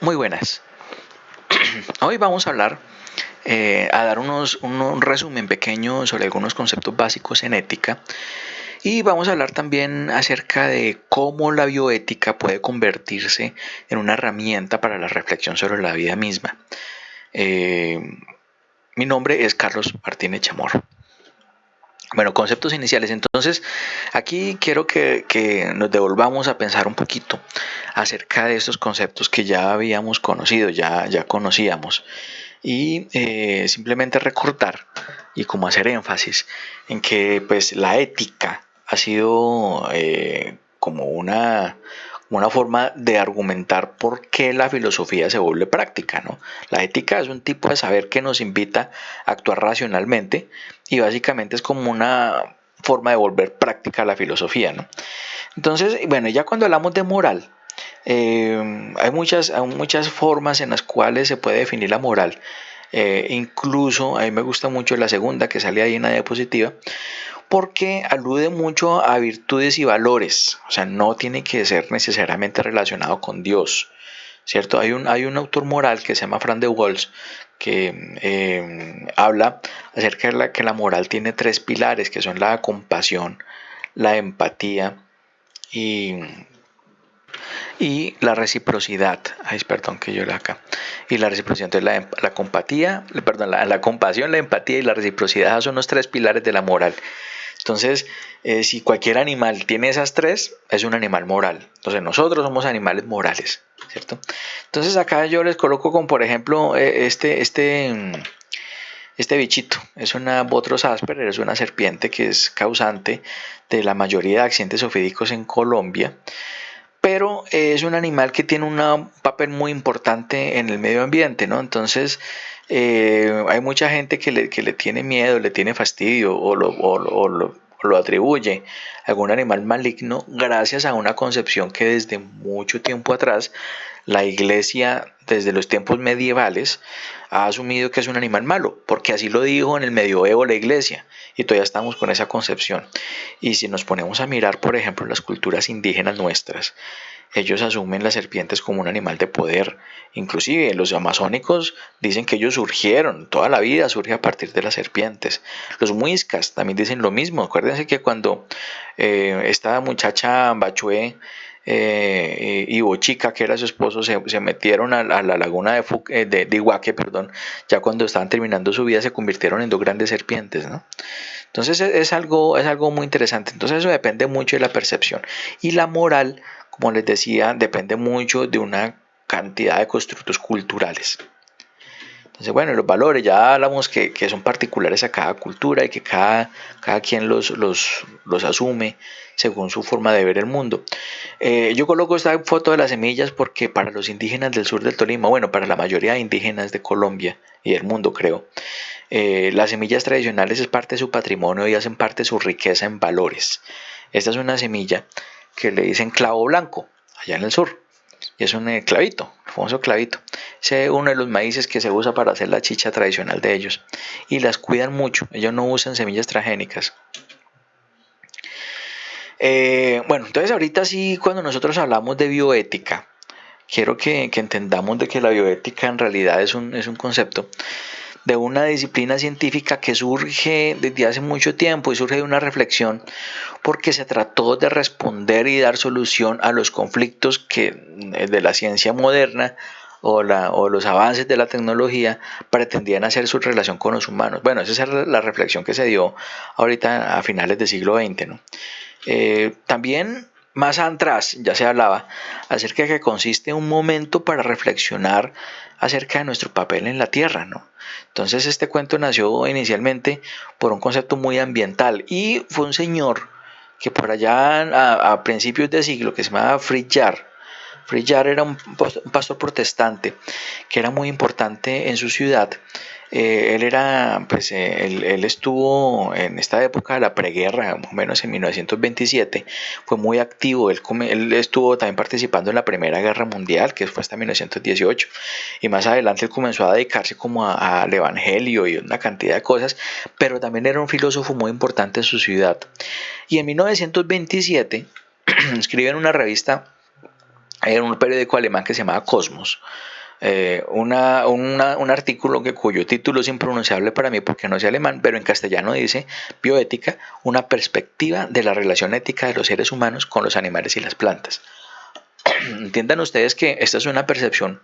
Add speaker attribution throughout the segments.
Speaker 1: Muy buenas. Hoy vamos a hablar, a dar un resumen pequeño sobre algunos conceptos básicos en ética y vamos a hablar también acerca de cómo la bioética puede convertirse en una herramienta para la reflexión sobre la vida misma. Eh, Mi nombre es Carlos Martínez Chamorro. Bueno, conceptos iniciales. Entonces, aquí quiero que nos devolvamos a pensar un poquito acerca de estos conceptos que ya habíamos conocido, ya conocíamos. Y simplemente recordar y como hacer énfasis en que pues la ética ha sido como una forma de argumentar por qué la filosofía se vuelve práctica, ¿no? La ética es un tipo de saber que nos invita a actuar racionalmente y básicamente es como una forma de volver práctica la filosofía, ¿no? Entonces, bueno, ya cuando hablamos de moral, hay muchas formas en las cuales se puede definir la moral. Incluso a mí me gusta mucho la segunda que sale ahí en la diapositiva, porque alude mucho a virtudes y valores, o sea, no tiene que ser necesariamente relacionado con Dios, ¿cierto? Hay un autor moral que se llama Fran de Waals que habla acerca de que la moral tiene tres pilares, que son la compasión, la empatía y la reciprocidad. Ay, perdón que yo la acá. Y la reciprocidad, entonces la compatía, perdón, la compasión, la empatía y la reciprocidad son los tres pilares de la moral. Entonces, si cualquier animal tiene esas tres, es un animal moral. Entonces, nosotros somos animales morales, ¿cierto? Entonces, acá yo les coloco como, por ejemplo, este bichito. Es una Botros asper, es una serpiente que es causante de la mayoría de accidentes ofídicos en Colombia, pero es un animal que tiene un papel muy importante en el medio ambiente, ¿no? Entonces, hay mucha gente que le tiene miedo, le tiene fastidio o lo atribuye a algún animal maligno gracias a una concepción que desde mucho tiempo atrás la iglesia, desde los tiempos medievales, ha asumido que es un animal malo, porque así lo dijo en el medioevo la iglesia, y todavía estamos con esa concepción. Y si nos ponemos a mirar, por ejemplo, las culturas indígenas nuestras, ellos asumen las serpientes como un animal de poder. Inclusive los amazónicos dicen que ellos surgieron, toda la vida surge a partir de las serpientes. Los muiscas también dicen lo mismo. Acuérdense que cuando esta muchacha Bachué y Bochica, que era su esposo, se metieron a la laguna de Iguaque, perdón, ya cuando estaban terminando su vida se convirtieron en dos grandes serpientes, ¿no? Entonces es algo muy interesante. Entonces eso depende mucho de la percepción. Y la moral, como les decía, depende mucho de una cantidad de constructos culturales. Entonces, bueno, los valores, ya hablamos que son particulares a cada cultura y que cada quien los asume según su forma de ver el mundo. Yo coloco esta foto de las semillas porque para los indígenas del sur del Tolima, bueno, para la mayoría de indígenas de Colombia y del mundo creo, las semillas tradicionales es parte de su patrimonio y hacen parte de su riqueza en valores. Esta es una semilla que le dicen clavo blanco, allá en el sur. Y es un clavito, el famoso clavito. Es uno de los maíces que se usa para hacer la chicha tradicional de ellos. Y las cuidan mucho. Ellos no usan semillas transgénicas. Bueno, entonces ahorita sí, cuando nosotros hablamos de bioética, quiero que entendamos de que la bioética en realidad es un concepto de una disciplina científica que surge desde hace mucho tiempo y surge de una reflexión porque se trató de responder y dar solución a los conflictos que de la ciencia moderna o los avances de la tecnología pretendían hacer su relación con los humanos. Bueno, esa es la reflexión que se dio ahorita a finales del siglo XX, ¿no? También más atrás ya se hablaba acerca de que consiste un momento para reflexionar acerca de nuestro papel en la Tierra, ¿no? Entonces este cuento nació inicialmente por un concepto muy ambiental y fue un señor que por allá a principios de siglo que se llamaba Fritz Jarr. Fritz Jarr era un pastor protestante que era muy importante en su ciudad. Él estuvo en esta época de la preguerra, más o menos en 1927, fue muy activo, él estuvo también participando en la Primera Guerra Mundial, que fue hasta 1918, y más adelante él comenzó a dedicarse como al evangelio y una cantidad de cosas, pero también era un filósofo muy importante en su ciudad. Y en 1927 escribe en una revista en un periódico alemán que se llamaba Cosmos. Un artículo cuyo título es impronunciable para mí porque no sé alemán, pero en castellano dice bioética, una perspectiva de la relación ética de los seres humanos con los animales y las plantas. Entiendan ustedes que esta es una percepción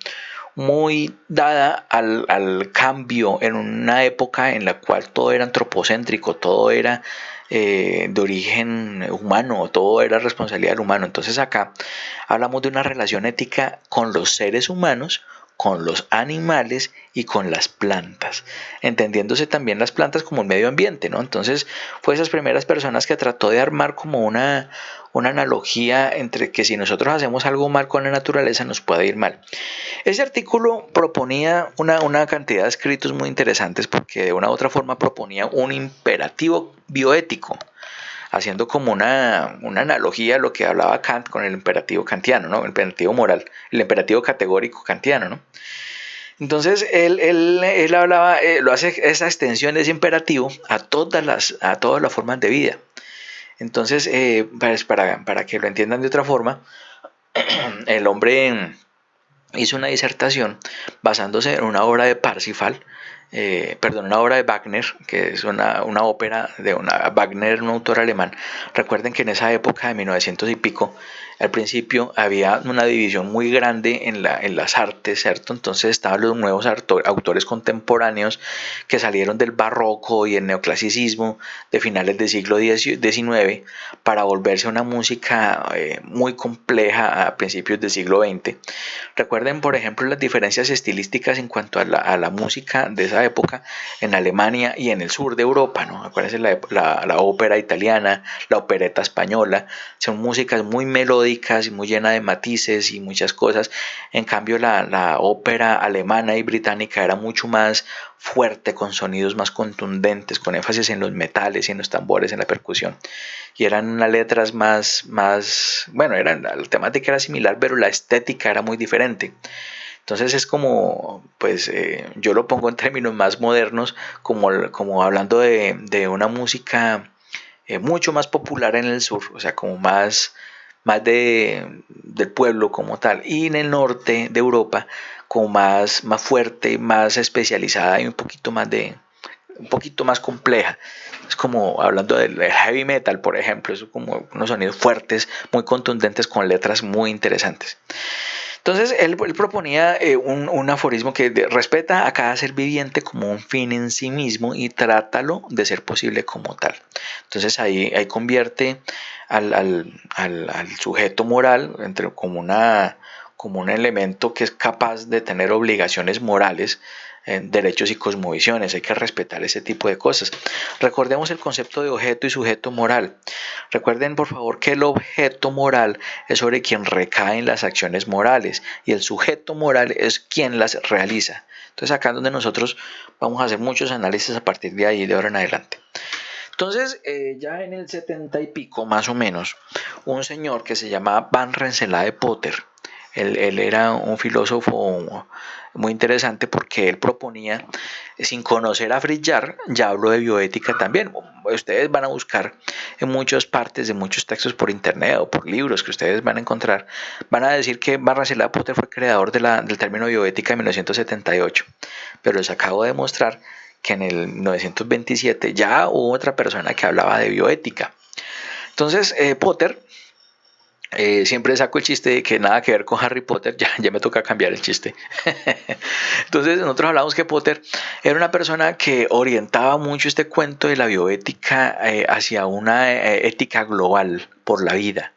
Speaker 1: muy dada al cambio en una época en la cual todo era antropocéntrico, todo era de origen humano, todo era responsabilidad del humano. Entonces acá hablamos de una relación ética con los seres humanos, con los animales y con las plantas, entendiéndose también las plantas como un medio ambiente, ¿no? Entonces fue esas primeras personas que trató de armar como una analogía entre que si nosotros hacemos algo mal con la naturaleza nos puede ir mal. Ese artículo proponía una cantidad de escritos muy interesantes porque de una u otra forma proponía un imperativo bioético, haciendo como una analogía a lo que hablaba Kant con el imperativo kantiano, ¿no? El imperativo moral, el imperativo categórico kantiano, ¿no? Entonces él hablaba, lo hace esa extensión de ese imperativo a todas las formas de vida. Entonces, para que lo entiendan de otra forma, el hombre hizo una disertación basándose en una obra de Parsifal, una obra de Wagner, que es una ópera de Wagner, un autor alemán. Recuerden que en esa época de 1900 y pico, al principio había una división muy grande en las artes, ¿cierto? Entonces estaban los nuevos autores contemporáneos que salieron del barroco y el neoclasicismo de finales del siglo XIX para volverse una música muy compleja a principios del siglo XX. Recuerden, por ejemplo, las diferencias estilísticas en cuanto a la música de esa época en Alemania y en el sur de Europa, ¿no? Acuérdense la ópera italiana, la opereta española, son músicas muy melódicas y muy llenas de matices y muchas cosas. En cambio, la ópera alemana y británica era mucho más fuerte, con sonidos más contundentes, con énfasis en los metales y en los tambores, en la percusión. Y eran unas letras bueno, la temática era similar, pero la estética era muy diferente. Entonces es como, pues yo lo pongo en términos más modernos, como hablando de una música mucho más popular en el sur, o sea, como más del pueblo como tal, y en el norte de Europa como más fuerte, más especializada y un poquito más compleja. Es como hablando del heavy metal, por ejemplo, es como unos sonidos fuertes, muy contundentes, con letras muy interesantes. Entonces él proponía un aforismo que respeta a cada ser viviente como un fin en sí mismo y trátalo de ser posible como tal. Entonces ahí convierte al sujeto moral como un elemento que es capaz de tener obligaciones morales, derechos y cosmovisiones. Hay que respetar ese tipo de cosas. Recordemos el concepto de objeto y sujeto moral. Recuerden por favor que el objeto moral es sobre quien recaen las acciones morales y el sujeto moral es quien las realiza. Entonces acá es donde nosotros vamos a hacer muchos análisis a partir de ahí, de ahora en adelante. Entonces, ya en el 70 y pico, más o menos, un señor que se llamaba Van Rensselaer de Potter, él era un filósofo muy interesante porque él proponía, sin conocer a Fritz Jarr, ya hablo de bioética también. Ustedes van a buscar en muchas partes de muchos textos por internet o por libros que ustedes van a encontrar, van a decir que Van Rensselaer de Potter fue creador del término bioética en 1978, pero les acabo de demostrar que en el 1927 ya hubo otra persona que hablaba de bioética. Entonces, Potter, siempre saco el chiste de que nada que ver con Harry Potter, ya me toca cambiar el chiste. Entonces nosotros hablamos que Potter era una persona que orientaba mucho este cuento de la bioética hacia una ética global por la vida,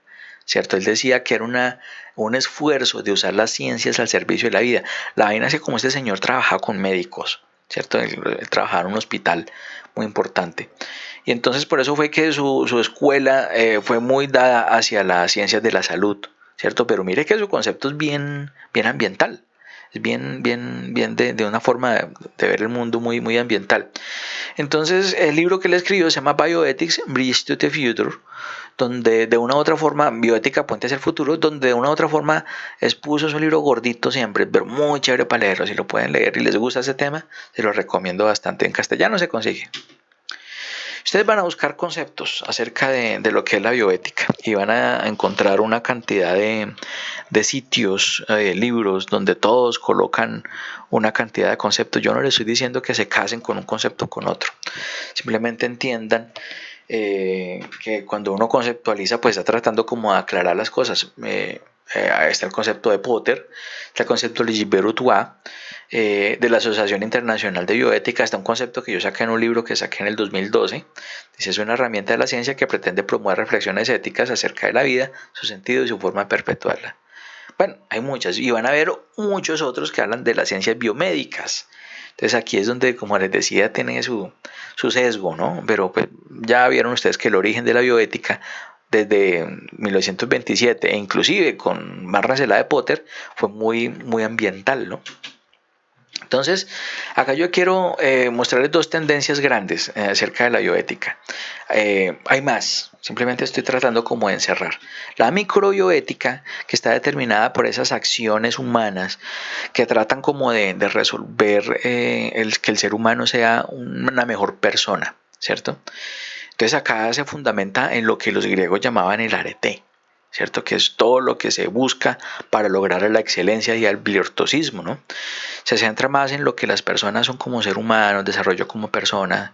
Speaker 1: ¿cierto? Él decía que era un esfuerzo de usar las ciencias al servicio de la vida. La vaina es que como este señor trabajaba con médicos, ¿cierto? Él trabajaba en un hospital muy importante. Y entonces por eso fue que su escuela fue muy dada hacia las ciencias de la salud, ¿cierto? Pero mire que su concepto es bien ambiental, es bien de una forma de ver el mundo muy ambiental. Entonces el libro que él escribió se llama Bioethics, Bridge to the Future, donde de una u otra forma, Bioética Puente hacia el Futuro, donde de una u otra forma expuso un libro gordito siempre, pero muy chévere para leerlo. Si lo pueden leer y les gusta ese tema, se lo recomiendo bastante. En castellano se consigue. Ustedes van a buscar conceptos acerca de lo que es la bioética y van a encontrar una cantidad de sitios, libros, donde todos colocan una cantidad de conceptos. Yo no les estoy diciendo que se casen con un concepto o con otro. Simplemente entiendan que cuando uno conceptualiza, pues está tratando como de aclarar las cosas. Está el concepto de Potter, está el concepto de Gilbert Utois, de la Asociación Internacional de Bioética. Está un concepto que yo saqué en un libro que saqué en el 2012. Dice: es una herramienta de la ciencia que pretende promover reflexiones éticas acerca de la vida, su sentido y su forma de perpetuarla. Bueno, hay muchas y van a haber muchos otros que hablan de las ciencias biomédicas. Entonces aquí es donde, como les decía, tiene su sesgo, ¿no? Pero pues ya vieron ustedes que el origen de la bioética desde 1927 e inclusive con Marcela de Potter fue muy ambiental, ¿no? Entonces, acá yo quiero mostrarles dos tendencias grandes acerca de la bioética. Hay más, simplemente estoy tratando como de encerrar. La microbioética, que está determinada por esas acciones humanas que tratan como de resolver que el ser humano sea una mejor persona, ¿cierto? Entonces acá se fundamenta en lo que los griegos llamaban el arete, ¿cierto? Que es todo lo que se busca para lograr la excelencia y el virtuosismo, ¿no? Se centra más en lo que las personas son como ser humano, desarrollo como persona,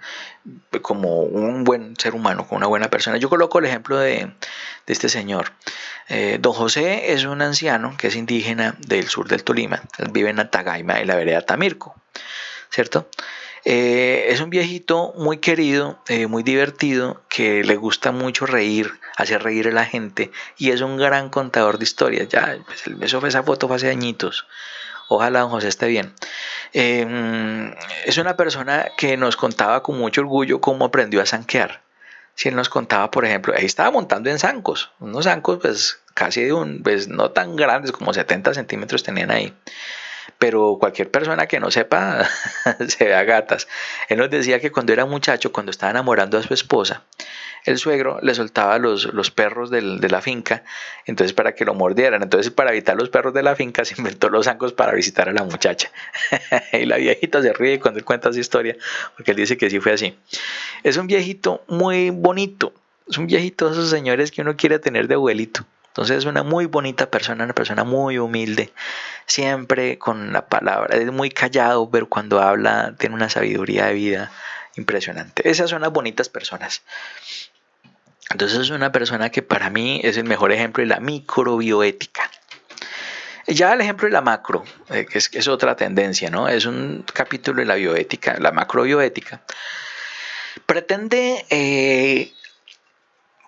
Speaker 1: como un buen ser humano, como una buena persona. Yo coloco el ejemplo de este señor. Don José es un anciano que es indígena del sur del Tolima. Él vive en Atagaima, en la vereda Tamirco, ¿cierto? Es un viejito muy querido, muy divertido, que le gusta mucho reír, hacer reír a la gente, y es un gran contador de historias. Ya, pues, esa foto fue hace añitos. Ojalá don José esté bien. Es una persona que nos contaba con mucho orgullo cómo aprendió a zanquear. Si él nos contaba, por ejemplo, ahí estaba montando en zancos, unos zancos pues casi pues no tan grandes, como 70 centímetros tenían ahí. Pero cualquier persona que no sepa se ve a gatas. Él nos decía que cuando era muchacho, cuando estaba enamorando a su esposa, el suegro le soltaba los perros de la finca, entonces para que lo mordieran. Entonces, para evitar los perros de la finca, se inventó los zancos para visitar a la muchacha. Y la viejita se ríe cuando él cuenta esa historia, porque él dice que sí fue así. Es un viejito muy bonito, es un viejito de esos señores que uno quiere tener de abuelito. Entonces es una muy bonita persona, una persona muy humilde, siempre con la palabra, es muy callado, pero cuando habla tiene una sabiduría de vida impresionante. Esas son las bonitas personas. Entonces es una persona que para mí es el mejor ejemplo de la microbioética. Ya el ejemplo de la macro, que es otra tendencia, ¿no? Es un capítulo de la bioética, la macrobioética. Pretende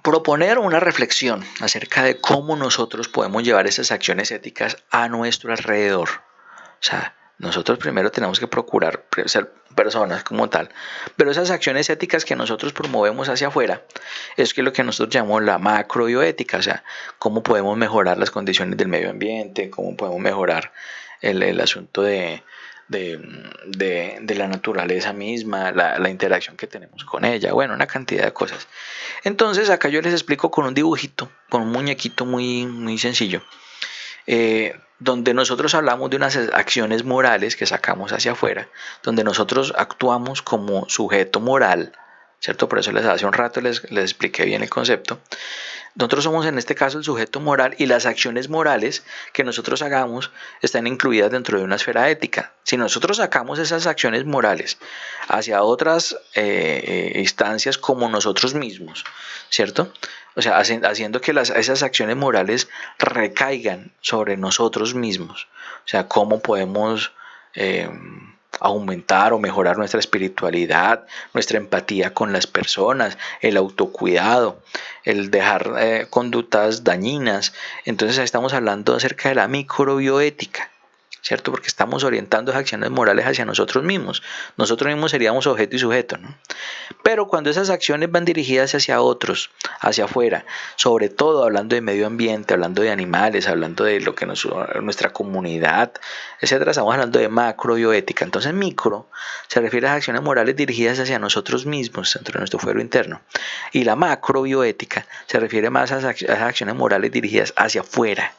Speaker 1: proponer una reflexión acerca de cómo nosotros podemos llevar esas acciones éticas a nuestro alrededor. O sea, nosotros primero tenemos que procurar ser personas como tal, pero esas acciones éticas que nosotros promovemos hacia afuera es que lo que nosotros llamamos la macrobioética, o sea, cómo podemos mejorar las condiciones del medio ambiente, cómo podemos mejorar el asunto de la naturaleza misma, la interacción que tenemos con ella, bueno, una cantidad de cosas. Entonces acá yo les explico con un dibujito, con un muñequito muy sencillo, donde nosotros hablamos de unas acciones morales que sacamos hacia afuera, donde nosotros actuamos como sujeto moral, ¿cierto? Por eso hace un rato les expliqué bien el concepto. Nosotros somos en este caso el sujeto moral, y las acciones morales que nosotros hagamos están incluidas dentro de una esfera ética. Si nosotros sacamos esas acciones morales hacia otras instancias como nosotros mismos, ¿cierto? O sea, haciendo que esas acciones morales recaigan sobre nosotros mismos. O sea, cómo podemos aumentar o mejorar nuestra espiritualidad, nuestra empatía con las personas, el autocuidado, el dejar conductas dañinas. Entonces estamos hablando acerca de la microbioética, ¿cierto? Porque estamos orientando esas acciones morales hacia nosotros mismos. Nosotros mismos seríamos objeto y sujeto, ¿no? Pero cuando esas acciones van dirigidas hacia otros, hacia afuera, sobre todo hablando de medio ambiente, hablando de animales, hablando de lo que nuestra comunidad, etcétera, estamos hablando de macrobioética. Entonces, micro se refiere a las acciones morales dirigidas hacia nosotros mismos, dentro de nuestro fuero interno. Y la macrobioética se refiere más a esas acciones morales dirigidas hacia afuera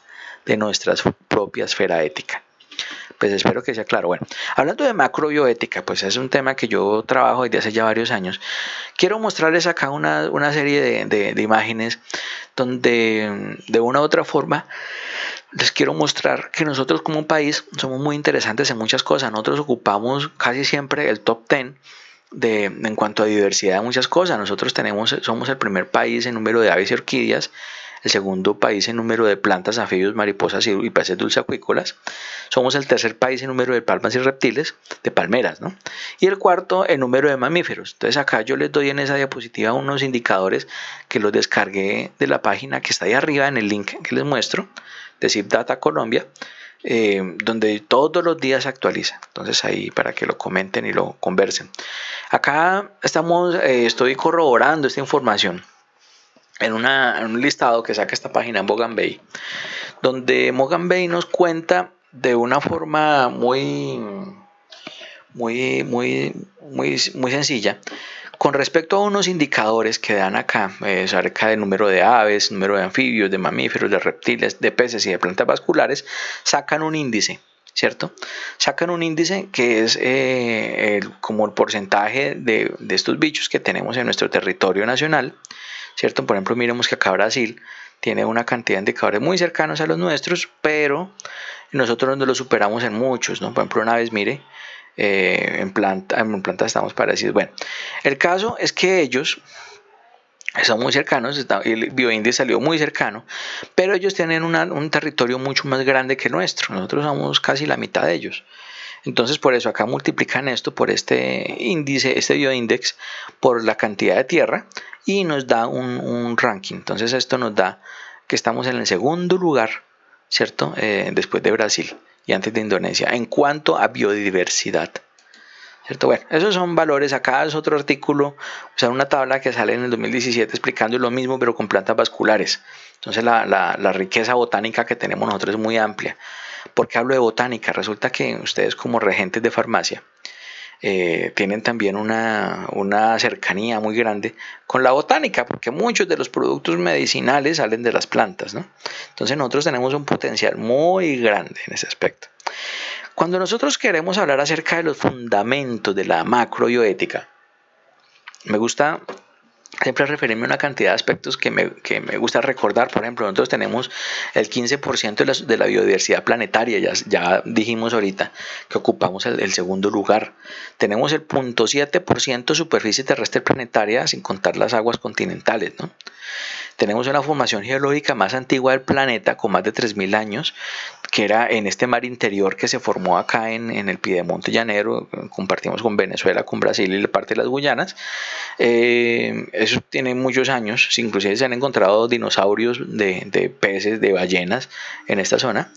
Speaker 1: de nuestra propia esfera ética. Pues espero que sea claro. Bueno, hablando de macrobioética, pues es un tema que yo trabajo desde hace ya varios años. Quiero mostrarles acá una serie de imágenes donde de una u otra forma les quiero mostrar que nosotros como país somos muy interesantes en muchas cosas. Nosotros ocupamos casi siempre el top 10 en cuanto a diversidad de muchas cosas. Nosotros somos el primer país en número de aves y orquídeas, el segundo país en número de plantas, anfibios, mariposas y peces dulceacuícolas. Somos el tercer país en número de palmas y reptiles, de palmeras, ¿no? Y el cuarto en número de mamíferos. Entonces acá yo les doy en esa diapositiva unos indicadores que los descargué de la página que está ahí arriba en el link que les muestro, de Zip Data Colombia, donde todos los días se actualiza. Entonces ahí para que lo comenten y lo conversen. Acá estoy corroborando esta información en un listado que saca esta página Mogan Bay, donde Mogan Bay nos cuenta de una forma muy sencilla con respecto a unos indicadores que dan acá acerca del número de aves, número de anfibios, de mamíferos, de reptiles, de peces y de plantas vasculares. Sacan un índice, ¿cierto? Sacan un índice que es como el porcentaje de estos bichos que tenemos en nuestro territorio nacional, ¿cierto? Por ejemplo, miremos que acá Brasil tiene una cantidad de indicadores muy cercanos a los nuestros, pero nosotros nos lo superamos en muchos, ¿no? Por ejemplo, una vez mire, en planta estamos parecidos. Bueno, el caso es que ellos son muy cercanos, el bioíndice salió muy cercano, pero ellos tienen un territorio mucho más grande que el nuestro. Nosotros somos casi la mitad de ellos. Entonces, por eso acá multiplican esto por este índice, este bioíndice, por la cantidad de tierra y nos da un ranking. Entonces, esto nos da que estamos en el segundo lugar, ¿cierto? Después de Brasil y antes de Indonesia, en cuanto a biodiversidad. ¿Cierto? Bueno, esos son valores. Acá es otro artículo, o sea, una tabla que sale en el 2017 explicando lo mismo, pero con plantas vasculares. Entonces, la riqueza botánica que tenemos nosotros es muy amplia. ¿Por qué hablo de botánica? Resulta que ustedes como regentes de farmacia tienen también una cercanía muy grande con la botánica, porque muchos de los productos medicinales salen de las plantas, ¿no? Entonces nosotros tenemos un potencial muy grande en ese aspecto. Cuando nosotros queremos hablar acerca de los fundamentos de la macrobioética, me gusta siempre referirme a una cantidad de aspectos que me gusta recordar. Por ejemplo, nosotros tenemos el 15% de la biodiversidad planetaria, ya dijimos ahorita que ocupamos el segundo lugar. Tenemos el 0.7% superficie terrestre planetaria, sin contar las aguas continentales, ¿no? Tenemos una formación geológica más antigua del planeta, con más de 3.000 años, que era en este mar interior que se formó acá en el Piedemonte Llanero. Compartimos con Venezuela, con Brasil y la parte de las Guyanas. Eso tiene muchos años, inclusive se han encontrado dinosaurios de peces, de ballenas en esta zona.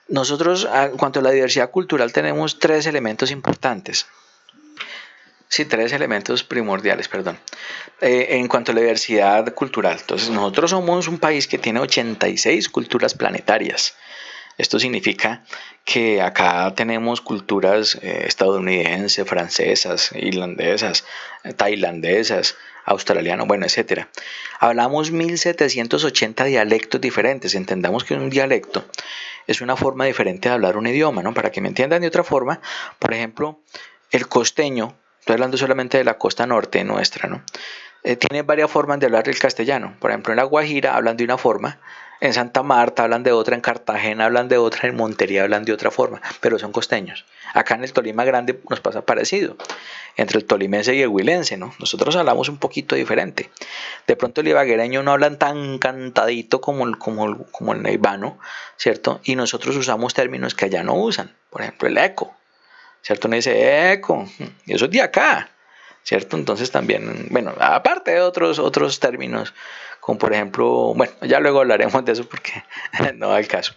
Speaker 1: Nosotros, en cuanto a la diversidad cultural, tenemos tres elementos importantes. Sí, tres elementos primordiales, perdón. En cuanto a la diversidad cultural, entonces nosotros somos un país que tiene 86 culturas planetarias. Esto significa que acá tenemos culturas estadounidenses, francesas, irlandesas, tailandesas, australianas, bueno, etcétera. Hablamos 1780 dialectos diferentes. Entendamos que un dialecto es una forma diferente de hablar un idioma, ¿no? Para que me entiendan de otra forma, por ejemplo, el costeño, estoy hablando solamente de la costa norte nuestra, ¿no? Tiene varias formas de hablar el castellano. Por ejemplo, en La Guajira hablan de una forma, en Santa Marta hablan de otra, en Cartagena hablan de otra, en Montería hablan de otra forma, pero son costeños. Acá en el Tolima Grande nos pasa parecido, entre el tolimense y el huilense, ¿no? Nosotros hablamos un poquito diferente. De pronto el ibaguereño no hablan tan cantadito como el neivano, ¿cierto? Y nosotros usamos términos que allá no usan. Por ejemplo, el eco, ¿cierto? Uno dice eco, y eso es de acá, ¿cierto? Entonces también, bueno, aparte de otros términos, como por ejemplo, bueno, ya luego hablaremos de eso porque no va el caso.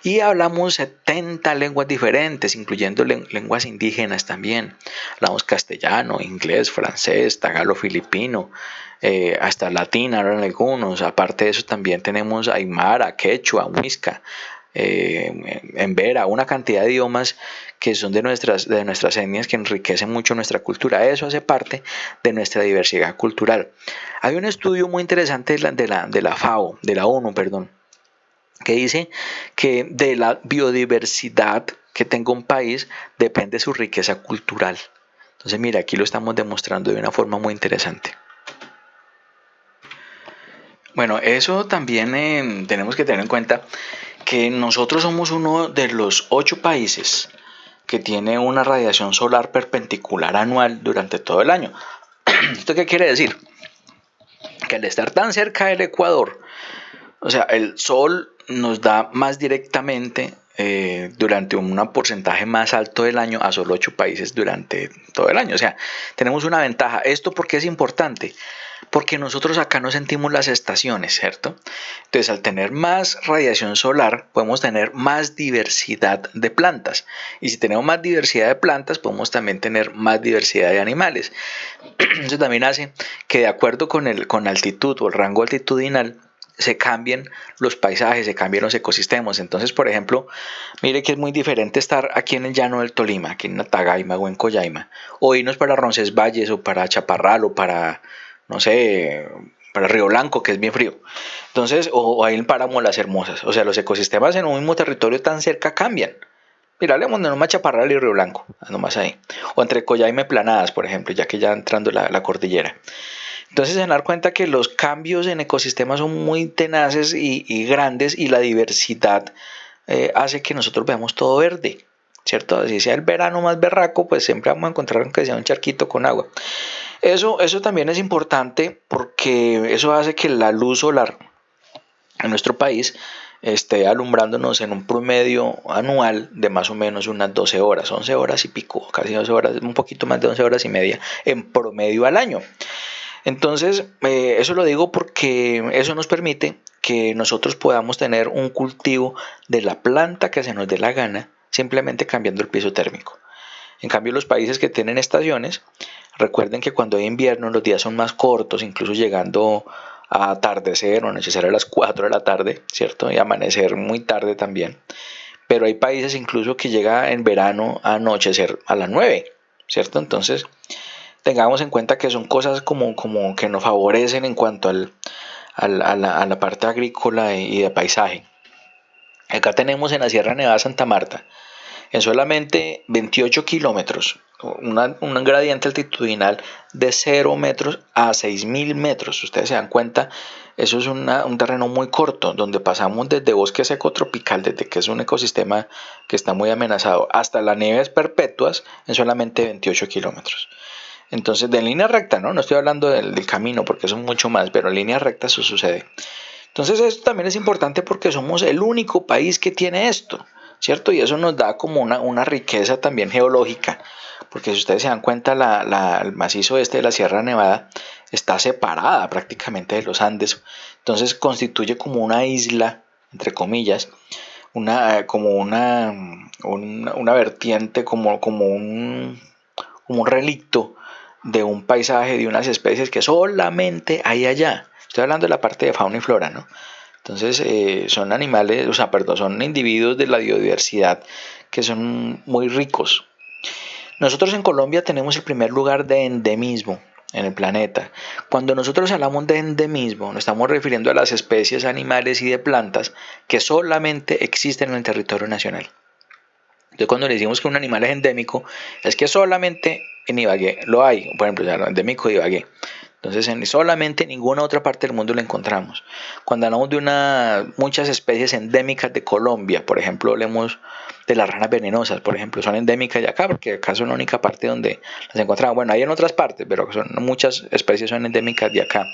Speaker 1: Y hablamos 70 lenguas diferentes, incluyendo lenguas indígenas también. Hablamos castellano, inglés, francés, tagalo, filipino, hasta latín hablan algunos. Aparte de eso también tenemos aymara, quechua, muisca, embera, una cantidad de idiomas que son de nuestras etnias, que enriquecen mucho nuestra cultura. Eso hace parte de nuestra diversidad cultural. Hay un estudio muy interesante de la FAO, de la ONU, perdón, que dice que de la biodiversidad que tenga un país depende de su riqueza cultural. Entonces, mira, aquí lo estamos demostrando de una forma muy interesante. Bueno, eso también tenemos que tener en cuenta que nosotros somos uno de los 8 países que tiene una radiación solar perpendicular anual durante todo el año. ¿Esto qué quiere decir? Que al estar tan cerca del Ecuador, o sea, el sol nos da más directamente durante un porcentaje más alto del año a solo 8 países durante todo el año. O sea, tenemos una ventaja. ¿Esto por qué es importante? Porque nosotros acá no sentimos las estaciones, ¿cierto? Entonces, al tener más radiación solar, podemos tener más diversidad de plantas. Y si tenemos más diversidad de plantas, podemos también tener más diversidad de animales. Eso también hace que de acuerdo con altitud o el rango altitudinal, se cambien los paisajes, se cambien los ecosistemas. Entonces, por ejemplo, mire que es muy diferente estar aquí en el llano del Tolima, aquí en Natagaima o en Coyaima, o irnos para Roncesvalles o para Chaparral o para, no sé, para Río Blanco, que es bien frío. Entonces, o ahí en Páramo Las Hermosas. O sea, los ecosistemas en un mismo territorio tan cerca cambian. Mira, hablemos de nomás Chaparral y Río Blanco, nomás ahí. O entre Coyaima y Planadas, por ejemplo, ya que ya entrando la cordillera. Entonces se dar cuenta que los cambios en ecosistemas son muy tenaces y grandes y la diversidad hace que nosotros veamos todo verde, ¿cierto? Si sea el verano más berraco, pues siempre vamos a encontrar aunque sea un charquito con agua. Eso también es importante porque eso hace que la luz solar en nuestro país esté alumbrándonos en un promedio anual de más o menos unas 12 horas, 11 horas y pico, casi 12 horas, un poquito más de 11 horas y media en promedio al año. Entonces, eso lo digo porque eso nos permite que nosotros podamos tener un cultivo de la planta que se nos dé la gana, simplemente cambiando el piso térmico. En cambio, los países que tienen estaciones, recuerden que cuando hay invierno los días son más cortos, incluso llegando a atardecer o anochecer a las 4 de la tarde, ¿cierto? Y amanecer muy tarde también. Pero hay países incluso que llega en verano a anochecer a las 9, ¿cierto? Entonces, tengamos en cuenta que son cosas como que nos favorecen en cuanto a la parte agrícola y de paisaje. Acá tenemos en la Sierra Nevada de Santa Marta, en solamente 28 kilómetros, un gradiente altitudinal de 0 metros a 6.000 metros. Ustedes se dan cuenta, eso es un terreno muy corto, donde pasamos desde bosque seco tropical, desde que es un ecosistema que está muy amenazado, hasta las nieves perpetuas en solamente 28 kilómetros. Entonces, de línea recta, ¿no? No estoy hablando del camino porque eso es mucho más, pero en línea recta eso sucede. Entonces, esto también es importante porque somos el único país que tiene esto, ¿cierto? Y eso nos da como una riqueza también geológica, porque si ustedes se dan cuenta, el macizo este de la Sierra Nevada está separada prácticamente de los Andes, entonces constituye como una isla, entre comillas, una vertiente, como un relicto de un paisaje, de unas especies que solamente hay allá. Estoy hablando de la parte de fauna y flora, ¿no? Entonces son animales, o sea, perdón, son individuos de la biodiversidad que son muy ricos. Nosotros en Colombia tenemos el primer lugar de endemismo en el planeta. Cuando nosotros hablamos de endemismo, nos estamos refiriendo a las especies animales y de plantas que solamente existen en el territorio nacional. Entonces, cuando le decimos que un animal es endémico, es que solamente en Ibagué lo hay. Por ejemplo, el endémico de Ibagué. Entonces, solamente en ninguna otra parte del mundo lo encontramos. Cuando hablamos de muchas especies endémicas de Colombia, por ejemplo, hablemos de las ranas venenosas, por ejemplo, son endémicas de acá, porque acá son la única parte donde las encontramos. Bueno, hay en otras partes, pero muchas especies son endémicas de acá.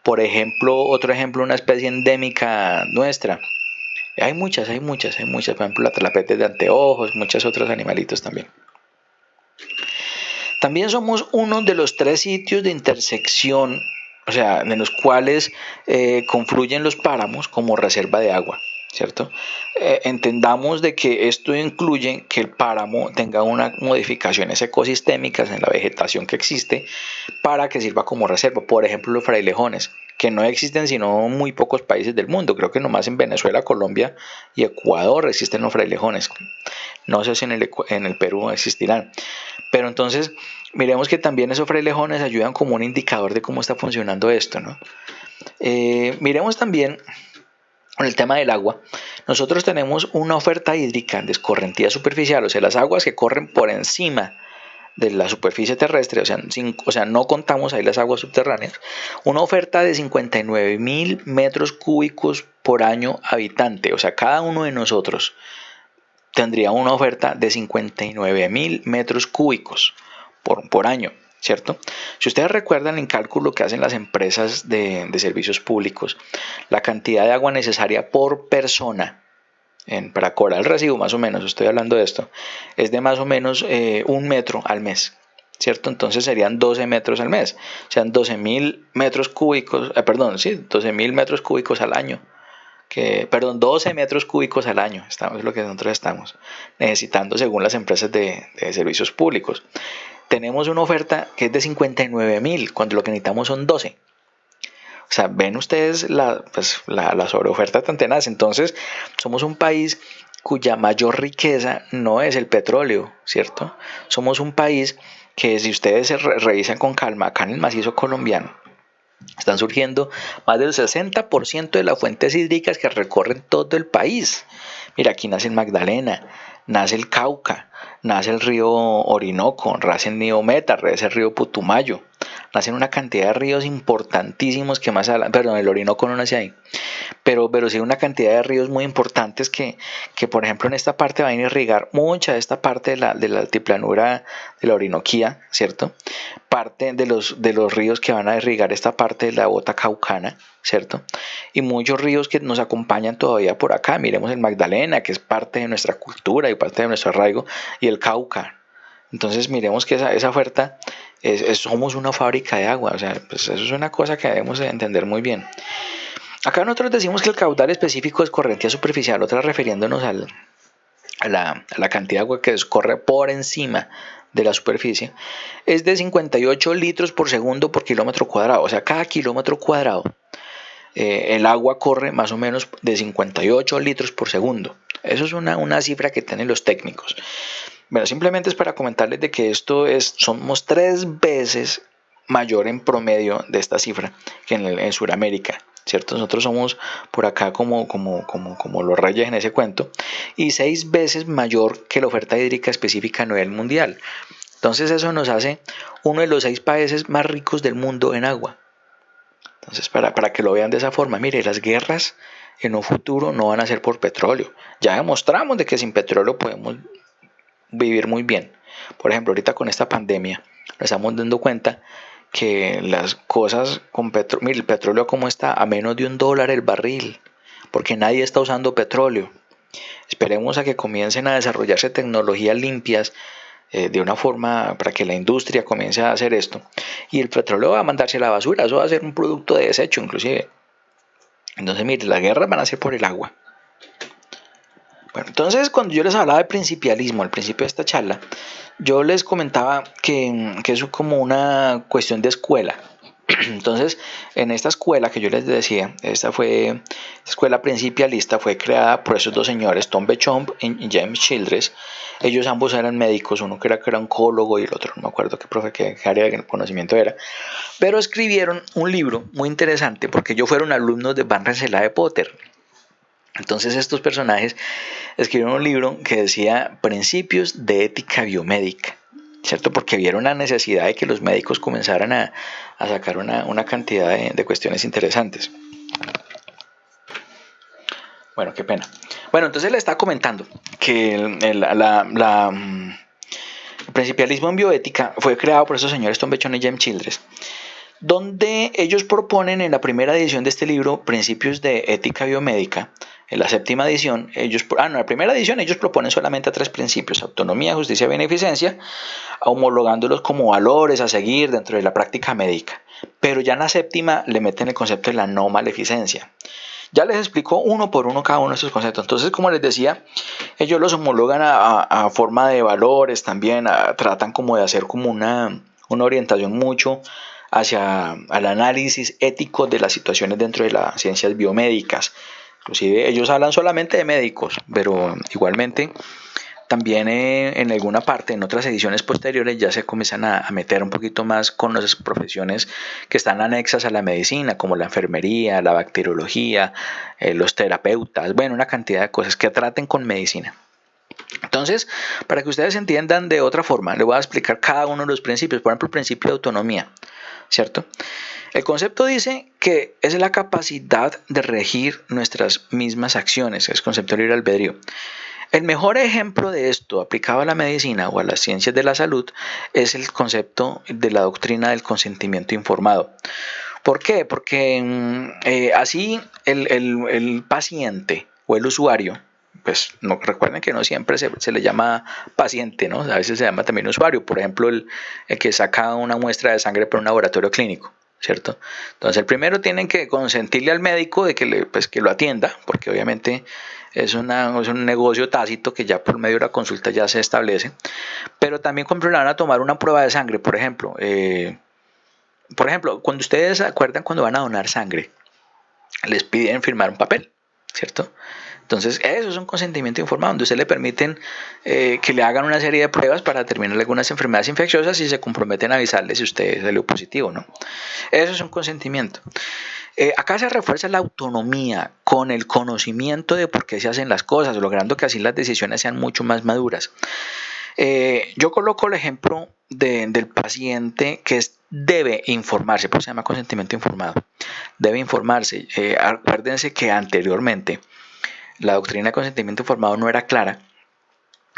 Speaker 1: Por ejemplo, otro ejemplo, una especie endémica nuestra. Hay muchas, hay muchas, hay muchas. Por ejemplo, la talapete de anteojos, muchos otros animalitos también. También somos uno de los 3 sitios de intersección, o sea, en los cuales confluyen los páramos como reserva de agua, ¿cierto? Entendamos de que esto incluye que el páramo tenga unas modificaciones ecosistémicas en la vegetación que existe para que sirva como reserva. Por ejemplo, los frailejones, que no existen sino en muy pocos países del mundo. Creo que nomás en Venezuela, Colombia y Ecuador existen los frailejones. No sé si en el Perú existirán. Pero entonces, miremos que también esos frailejones ayudan como un indicador de cómo está funcionando esto, ¿no? Miremos también con el tema del agua, nosotros tenemos una oferta hídrica de escorrentía superficial, o sea, las aguas que corren por encima de la superficie terrestre, o sea, no contamos ahí las aguas subterráneas, una oferta de 59.000 metros cúbicos por año habitante, o sea, cada uno de nosotros tendría una oferta de 59.000 metros cúbicos por año, ¿cierto? Si ustedes recuerdan el cálculo que hacen las empresas de servicios públicos, la cantidad de agua necesaria por persona para cobrar el recibo, más o menos, estoy hablando de esto, es de más o menos 1 metro al mes, ¿cierto? Entonces serían 12 metros al mes, o sea, 12.000 metros cúbicos, perdón, sí, 12.000 metros cúbicos al año. 12 metros cúbicos al año, es lo que nosotros estamos necesitando según las empresas de servicios públicos. Tenemos una oferta que es de 59.000, cuando lo que necesitamos son 12. O sea, ven ustedes la sobreoferta tan tenaz. Entonces, somos un país cuya mayor riqueza no es el petróleo, ¿cierto? Somos un país que, si ustedes se revisan con calma, acá en el macizo colombiano, están surgiendo más del 60% de las fuentes hídricas que recorren todo el país. Mira, aquí nace el Magdalena, nace el Cauca, nace el río Orinoco, nace el río Meta, nace el río Putumayo. Nacen una cantidad de ríos importantísimos que más adelante, perdón, el Orinoco no nace ahí, pero sí una cantidad de ríos muy importantes que por ejemplo en esta parte van a irrigar mucha de esta parte de la altiplanura de la Orinoquía, ¿cierto? Parte de los ríos que van a irrigar esta parte de la bota caucana, ¿cierto? Y muchos ríos que nos acompañan todavía por acá. Miremos el Magdalena, que es parte de nuestra cultura y parte de nuestro arraigo, y el Cauca. Entonces miremos que esa oferta somos una fábrica de agua, o sea, pues eso es una cosa que debemos de entender muy bien. Acá nosotros decimos que el caudal específico de escorrentía superficial, otra refiriéndonos a la cantidad de agua que escorre por encima de la superficie, es de 58 litros por segundo por kilómetro cuadrado. O sea, cada kilómetro cuadrado el agua corre más o menos de 58 litros por segundo. Eso es una cifra que tienen los técnicos. Bueno, simplemente es para comentarles de que somos 3 veces mayor en promedio de esta cifra que en Sudamérica, ¿cierto? Nosotros somos por acá como los reyes en ese cuento, y 6 veces mayor que la oferta hídrica específica a nivel mundial. Entonces eso nos hace uno de los 6 países más ricos del mundo en agua. Entonces para que lo vean de esa forma, mire, las guerras en un futuro no van a ser por petróleo. Ya demostramos de que sin petróleo podemos vivir muy bien. Por ejemplo, ahorita con esta pandemia nos estamos dando cuenta que las cosas con petróleo, mire, el petróleo como está a menos de $1 el barril, porque nadie está usando petróleo. Esperemos a que comiencen a desarrollarse tecnologías limpias de una forma para que la industria comience a hacer esto, y el petróleo va a mandarse a la basura, eso va a ser un producto de desecho inclusive. Entonces mire, las guerras van a ser por el agua. Bueno, entonces cuando yo les hablaba de principialismo al principio de esta charla, yo les comentaba que es como una cuestión de escuela. Entonces, en esta escuela que yo les decía, esta escuela principialista, fue creada por esos dos señores, Tom Beauchamp y James Childress. Ellos ambos eran médicos, uno que era oncólogo y el otro no me acuerdo qué área de conocimiento era, pero escribieron un libro muy interesante porque ellos fueron alumnos de Van Rensselaer de Potter. Entonces estos personajes escribieron un libro que decía Principios de Ética Biomédica, ¿cierto? Porque vieron la necesidad de que los médicos comenzaran a sacar una cantidad de cuestiones interesantes. Bueno, qué pena. Bueno, entonces le estaba comentando que el principialismo en bioética fue creado por esos señores Tom Beauchamp y James Childress, donde ellos proponen en la primera edición de este libro Principios de Ética Biomédica. En la séptima edición, en la primera edición ellos proponen solamente 3 principios: autonomía, justicia y beneficencia, homologándolos como valores a seguir dentro de la práctica médica. Pero ya en la séptima le meten el concepto de la no maleficencia. Ya les explico uno por uno cada uno de estos conceptos. Entonces, como les decía, ellos los homologan a forma de valores también, tratan como de hacer como una orientación mucho hacia el análisis ético de las situaciones dentro de las ciencias biomédicas. Inclusive ellos hablan solamente de médicos, pero igualmente También en alguna parte, en otras ediciones posteriores, ya se comienzan a meter un poquito más con las profesiones que están anexas a la medicina, como la enfermería, la bacteriología, los terapeutas, bueno, una cantidad de cosas que traten con medicina. Entonces, para que ustedes entiendan de otra forma, les voy a explicar cada uno de los principios. Por ejemplo, el principio de autonomía, ¿cierto? El concepto dice que es la capacidad de regir nuestras mismas acciones, es concepto de libre albedrío. El mejor ejemplo de esto aplicado a la medicina o a las ciencias de la salud es el concepto de la doctrina del consentimiento informado. ¿Por qué? Porque así el paciente o el usuario, pues no, recuerden que no siempre se le llama paciente, ¿no? A veces se llama también usuario. Por ejemplo, el que saca una muestra de sangre para un laboratorio clínico, ¿cierto? Entonces, el primero tienen que consentirle al médico de que lo atienda, porque obviamente es un negocio tácito que ya por medio de la consulta ya se establece. Pero también cuando le van a tomar una prueba de sangre, por ejemplo, cuando ustedes se acuerdan cuando van a donar sangre, les piden firmar un papel, ¿cierto? Entonces, eso es un consentimiento informado, donde ustedes le permiten que le hagan una serie de pruebas para determinar algunas enfermedades infecciosas y se comprometen a avisarle si usted salió positivo, ¿no? Eso es un consentimiento. Acá se refuerza la autonomía con el conocimiento de por qué se hacen las cosas, logrando que así las decisiones sean mucho más maduras. Yo coloco el ejemplo del paciente que debe informarse, por eso se llama consentimiento informado. Debe informarse. Acuérdense que anteriormente la doctrina de consentimiento informado no era clara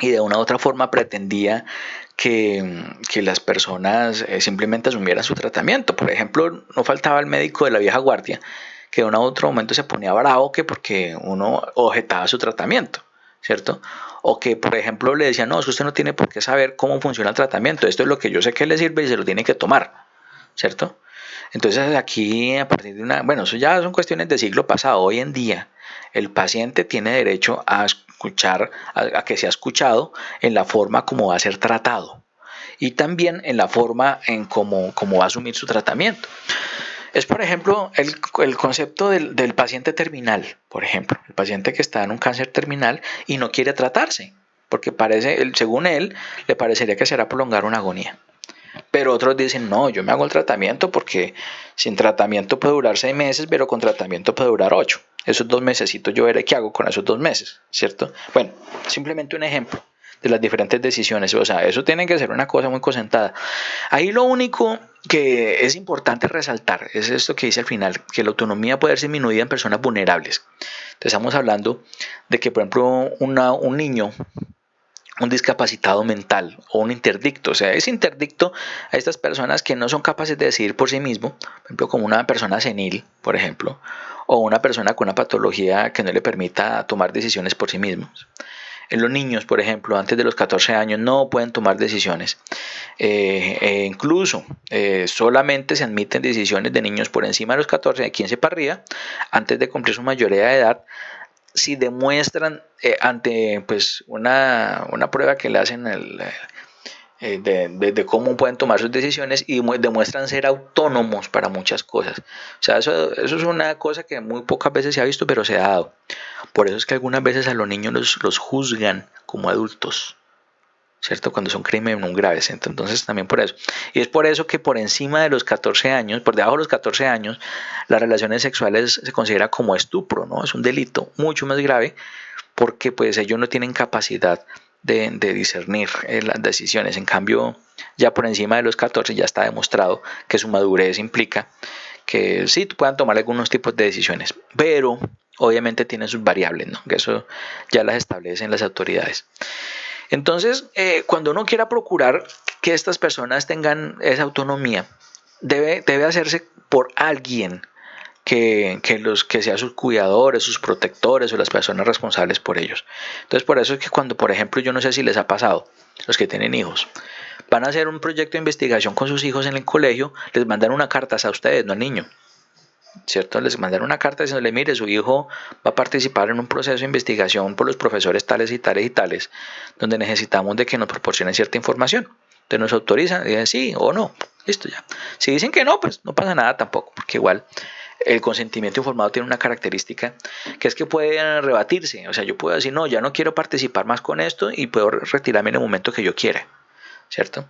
Speaker 1: y de una u otra forma pretendía que las personas simplemente asumieran su tratamiento. Por ejemplo, no faltaba el médico de la vieja guardia que en otro momento se ponía bravo que porque uno objetaba su tratamiento, ¿cierto? O que, por ejemplo, le decían, no, usted no tiene por qué saber cómo funciona el tratamiento, esto es lo que yo sé que le sirve y se lo tiene que tomar, ¿cierto? Entonces aquí, a partir de bueno, eso ya son cuestiones del siglo pasado. Hoy en día, el paciente tiene derecho a escuchar, a que sea escuchado en la forma como va a ser tratado y también en la forma en cómo va a asumir su tratamiento. Es, por ejemplo, el concepto del paciente terminal, por ejemplo, el paciente que está en un cáncer terminal y no quiere tratarse, porque según él, le parecería que será prolongar una agonía. Pero otros dicen, no, yo me hago el tratamiento porque sin tratamiento puede durar 6 meses, pero con tratamiento puede durar 8. Esos 2 mesecitos yo veré qué hago con esos 2 meses, ¿cierto? Bueno, simplemente un ejemplo de las diferentes decisiones. O sea, eso tiene que ser una cosa muy concentrada. Ahí lo único que es importante resaltar es esto que dice al final, que la autonomía puede ser disminuida en personas vulnerables. Entonces estamos hablando de que, por ejemplo, un niño, un discapacitado mental o un interdicto, o sea, es interdicto a estas personas que no son capaces de decidir por sí mismo, por ejemplo, como una persona senil, por ejemplo, o una persona con una patología que no le permita tomar decisiones por sí mismos. En los niños, por ejemplo, antes de los 14 años no pueden tomar decisiones. Incluso solamente se admiten decisiones de niños por encima de los 14, de 15 para arriba, antes de cumplir su mayoría de edad, si demuestran ante pues una prueba que le hacen de cómo pueden tomar sus decisiones y demuestran ser autónomos para muchas cosas. O sea, eso es una cosa que muy pocas veces se ha visto, pero se ha dado. Por eso es que algunas veces a los niños los juzgan como adultos, ¿cierto? Cuando son crímenes muy graves. Entonces también por eso. Y es por eso que por encima de los 14 años, por debajo de los 14 años, las relaciones sexuales se considera como estupro, ¿no? Es un delito mucho más grave porque pues ellos no tienen capacidad de discernir las decisiones. En cambio, ya por encima de los 14 ya está demostrado que su madurez implica que sí puedan tomar algunos tipos de decisiones, pero obviamente tienen sus variables, ¿no? Que eso ya las establecen las autoridades. Entonces, cuando uno quiera procurar que estas personas tengan esa autonomía, debe hacerse por alguien que sean sus cuidadores, sus protectores o las personas responsables por ellos. Entonces, por eso es que cuando, por ejemplo, yo no sé si les ha pasado, los que tienen hijos, van a hacer un proyecto de investigación con sus hijos en el colegio, les mandan una carta a ustedes, no al niño, ¿cierto? Les mandan una carta diciéndole, mire, su hijo va a participar en un proceso de investigación por los profesores tales y tales y tales, donde necesitamos de que nos proporcionen cierta información. Entonces nos autorizan y dicen sí o no, listo ya. Si dicen que no, pues no pasa nada tampoco, porque igual El consentimiento informado tiene una característica que es que puede rebatirse. O sea, yo puedo decir, no, ya no quiero participar más con esto y puedo retirarme en el momento que yo quiera, ¿cierto?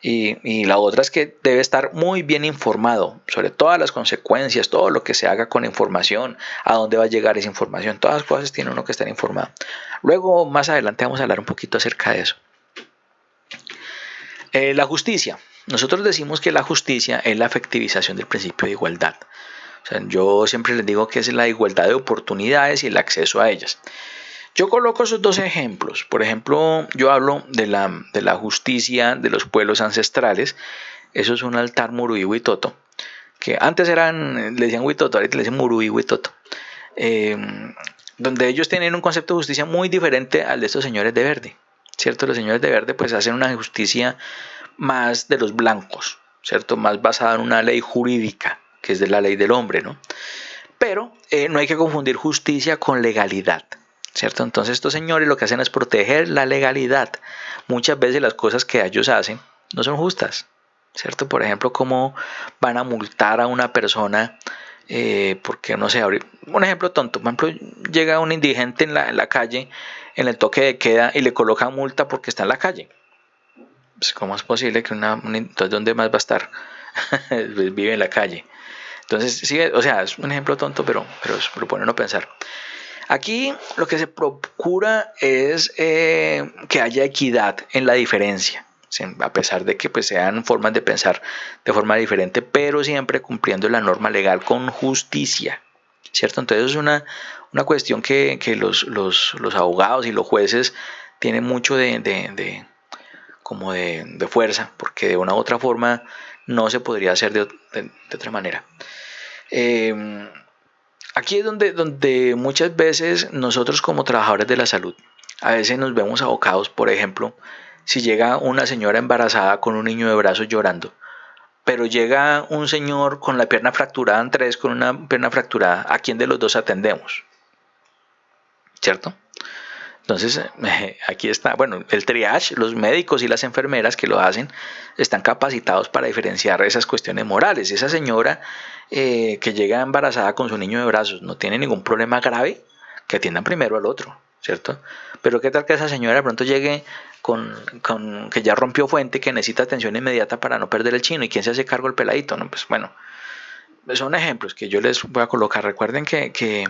Speaker 1: Y la otra es que debe estar muy bien informado sobre todas las consecuencias, todo lo que se haga con información, a dónde va a llegar esa información, todas las cosas tiene uno que estar informado. Luego, más adelante vamos a hablar un poquito acerca de eso. La justicia. Nosotros decimos que la justicia es la efectivización del principio de igualdad. O sea, yo siempre les digo que es la igualdad de oportunidades y el acceso a ellas. Yo coloco esos dos ejemplos. Por ejemplo, yo hablo de la justicia de los pueblos ancestrales. Eso es un altar Muruí Huitoto, que antes le decían Huitoto, ahorita le dicen Muruí Huitoto. Donde ellos tienen un concepto de justicia muy diferente al de estos señores de verde. ¿Cierto? Los señores de verde pues hacen una justicia más de los blancos, ¿cierto? Más basada en una ley jurídica, que es de la ley del hombre, ¿no? Pero no hay que confundir justicia con legalidad, ¿cierto? Entonces estos señores lo que hacen es proteger la legalidad. Muchas veces las cosas que ellos hacen no son justas, ¿cierto? Por ejemplo, cómo van a multar a una persona porque no sé, un ejemplo tonto, por ejemplo, llega un indigente en la calle, en el toque de queda y le colocan multa porque está en la calle. Pues, ¿cómo es posible que entonces dónde más va a estar? Vive en la calle. Entonces, sí, o sea, es un ejemplo tonto, pero es bueno no pensar. Aquí lo que se procura es que haya equidad en la diferencia, ¿sí? A pesar de que pues, sean formas de pensar de forma diferente, pero siempre cumpliendo la norma legal con justicia, ¿cierto? Entonces es una cuestión que los abogados y los jueces tienen mucho de fuerza, porque de una u otra forma no se podría hacer de otra manera. Aquí es donde muchas veces nosotros como trabajadores de la salud, a veces nos vemos abocados, por ejemplo, si llega una señora embarazada con un niño de brazos llorando, pero llega un señor con la pierna fracturada en tres, con una pierna fracturada, ¿a quién de los dos atendemos? ¿Cierto? Entonces, aquí está, bueno, el triage, los médicos y las enfermeras que lo hacen están capacitados para diferenciar esas cuestiones morales. Esa señora que llega embarazada con su niño de brazos no tiene ningún problema grave, que atiendan primero al otro, ¿cierto? Pero qué tal que esa señora de pronto llegue con que ya rompió fuente, que necesita atención inmediata para no perder el chino, ¿y quién se hace cargo del peladito? No, pues bueno, son ejemplos que yo les voy a colocar. Recuerden que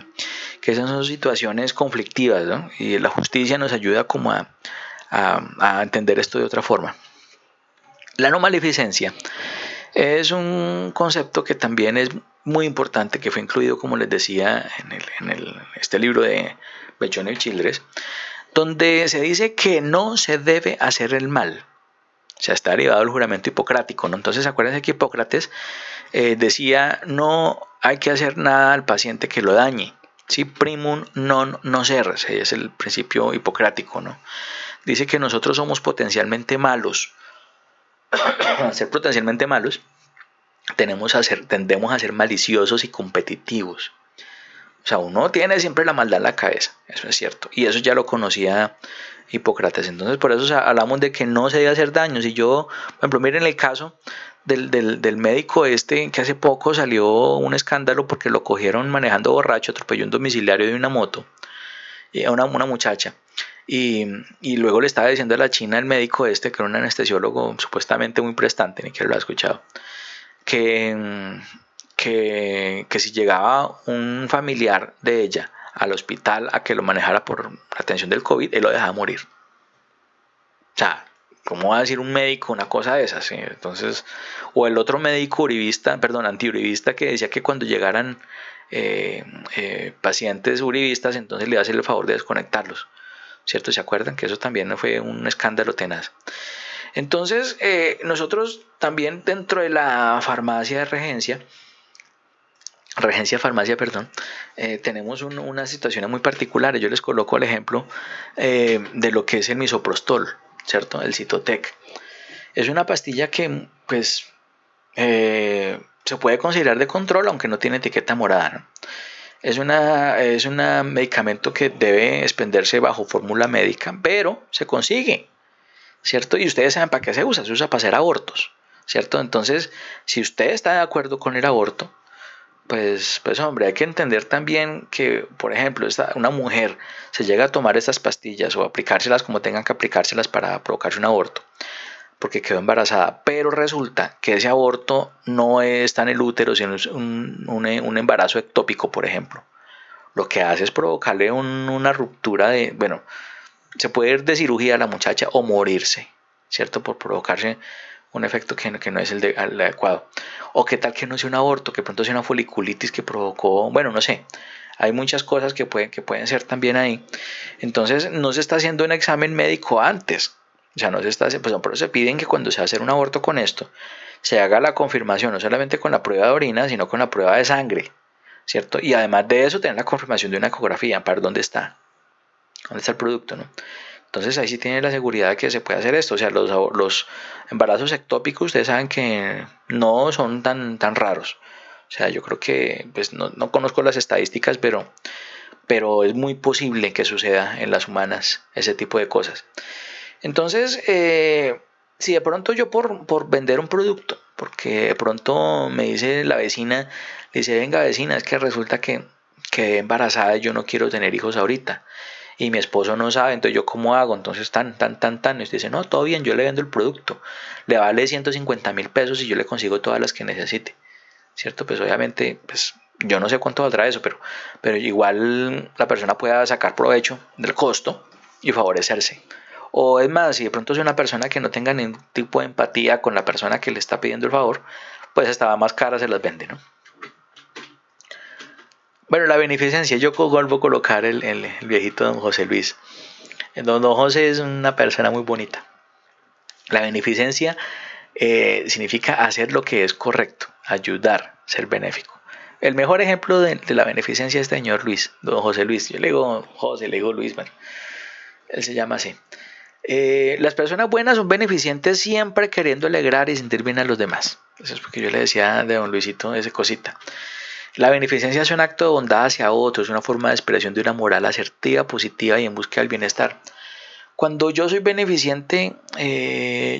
Speaker 1: esas son situaciones conflictivas, ¿no? Y la justicia nos ayuda como a entender esto de otra forma. La no maleficencia es un concepto que también es muy importante, que fue incluido, como les decía, en este libro de Bechón y Childress, donde se dice que no se debe hacer el mal. O sea, está derivado del juramento hipocrático, ¿no? Entonces, acuérdense que Hipócrates decía, no hay que hacer nada al paciente que lo dañe. ¿Sí? Primum non nocere, es el principio hipocrático, ¿no? Dice que nosotros somos potencialmente malos. Al ser potencialmente malos, tendemos a ser maliciosos y competitivos. O sea, uno tiene siempre la maldad en la cabeza, eso es cierto. Y eso ya lo conocía Hipócrates. Entonces, por eso hablamos de que no se debe hacer daño. Si yo, por ejemplo, miren el caso del médico que hace poco salió un escándalo porque lo cogieron manejando borracho, atropelló un domiciliario de una moto, una muchacha. Y luego le estaba diciendo a la china el médico que era un anestesiólogo supuestamente muy prestante, ni que lo ha escuchado, que si llegaba un familiar de ella al hospital a que lo manejara por atención del COVID, él lo dejaba morir. O sea, ¿cómo va a decir un médico una cosa de esas? ¿Sí? Entonces, o el otro médico antiuribista, que decía que cuando llegaran pacientes uribistas, entonces le iba a hacer el favor de desconectarlos. ¿Cierto? ¿Se acuerdan? Que eso también fue un escándalo tenaz. Entonces, nosotros también dentro de la farmacia de regencia farmacia, tenemos unas situaciones muy particulares. Yo les coloco el ejemplo de lo que es el misoprostol, ¿cierto? El Cytotec. Es una pastilla que, pues, se puede considerar de control, aunque no tiene etiqueta morada, ¿no? Es un medicamento que debe expenderse bajo fórmula médica, pero se consigue, ¿cierto? Y ustedes saben para qué se usa para hacer abortos, ¿cierto? Entonces, si usted está de acuerdo con el aborto, pues hombre, hay que entender también que, por ejemplo, una mujer se llega a tomar estas pastillas o aplicárselas como tengan que aplicárselas para provocarse un aborto, porque quedó embarazada, pero resulta que ese aborto no está en el útero, sino es un embarazo ectópico, por ejemplo. Lo que hace es provocarle una ruptura bueno, se puede ir de cirugía a la muchacha o morirse, ¿cierto? Por provocarse un efecto que no es el adecuado. O qué tal que no sea un aborto, que pronto sea una foliculitis que provocó, bueno, no sé. Hay muchas cosas que pueden ser también ahí. Entonces no se está haciendo un examen médico antes. O sea, no se está haciendo, pues por eso se piden que cuando se va a hacer un aborto con esto, se haga la confirmación no solamente con la prueba de orina, sino con la prueba de sangre, ¿cierto? Y además de eso, tener la confirmación de una ecografía para dónde está el producto, ¿no? Entonces ahí sí tiene la seguridad de que se puede hacer esto. O sea, los embarazos ectópicos, ustedes saben que no son tan raros. O sea, yo creo que, pues no conozco las estadísticas, pero es muy posible que suceda en las humanas ese tipo de cosas. Entonces, si de pronto yo por vender un producto, porque de pronto me dice la vecina, le dice, venga vecina, es que resulta que quedé embarazada y yo no quiero tener hijos ahorita y mi esposo no sabe, entonces yo cómo hago, entonces y usted dice, no, todo bien, yo le vendo el producto, le vale 150.000 pesos y yo le consigo todas las que necesite, ¿cierto? Pues obviamente, pues yo no sé cuánto valdrá eso, pero igual la persona pueda sacar provecho del costo y favorecerse. O es más, si de pronto es una persona que no tenga ningún tipo de empatía con la persona que le está pidiendo el favor, pues estaba más cara se las vende, ¿no? Bueno, la beneficencia, yo vuelvo a colocar el viejito don José Luis. Don José es una persona muy bonita. La beneficencia significa hacer lo que es correcto, ayudar, ser benéfico. El mejor ejemplo de la beneficencia es este señor Luis, don José Luis. Yo le digo José, le digo Luis, bueno, él se llama así. Las personas buenas son beneficentes siempre queriendo alegrar y sentir bien a los demás. Eso es porque yo le decía de don Luisito esa cosita. La beneficencia es un acto de bondad hacia otros, una forma de expresión de una moral asertiva, positiva y en búsqueda del bienestar. Cuando yo soy beneficiente,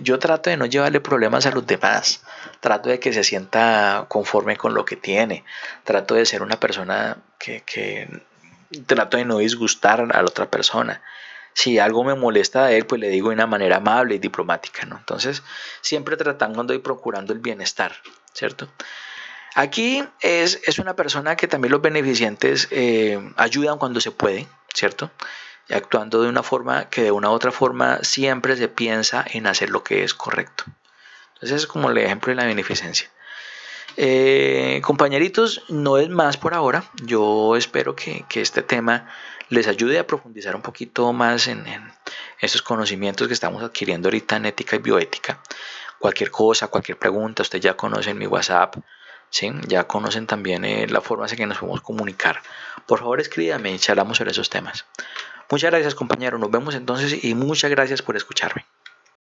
Speaker 1: yo trato de no llevarle problemas a los demás, trato de que se sienta conforme con lo que tiene, trato de ser una persona que trato de no disgustar a la otra persona. Si algo me molesta de él, pues le digo de una manera amable y diplomática, ¿no? Entonces, siempre tratando y procurando el bienestar, ¿cierto? Aquí es una persona que también los beneficientes ayudan cuando se puede, ¿cierto? Actuando de una forma que de una u otra forma siempre se piensa en hacer lo que es correcto. Entonces es como el ejemplo de la beneficencia. Compañeritos, no es más por ahora. Yo espero que este tema les ayude a profundizar un poquito más en esos conocimientos que estamos adquiriendo ahorita en ética y bioética. Cualquier cosa, cualquier pregunta, ustedes ya conocen mi WhatsApp, ¿sí? Ya conocen también la forma en que nos podemos comunicar. Por favor, escríbame y charlamos sobre esos temas. Muchas gracias, compañero. Nos vemos entonces y muchas gracias por escucharme.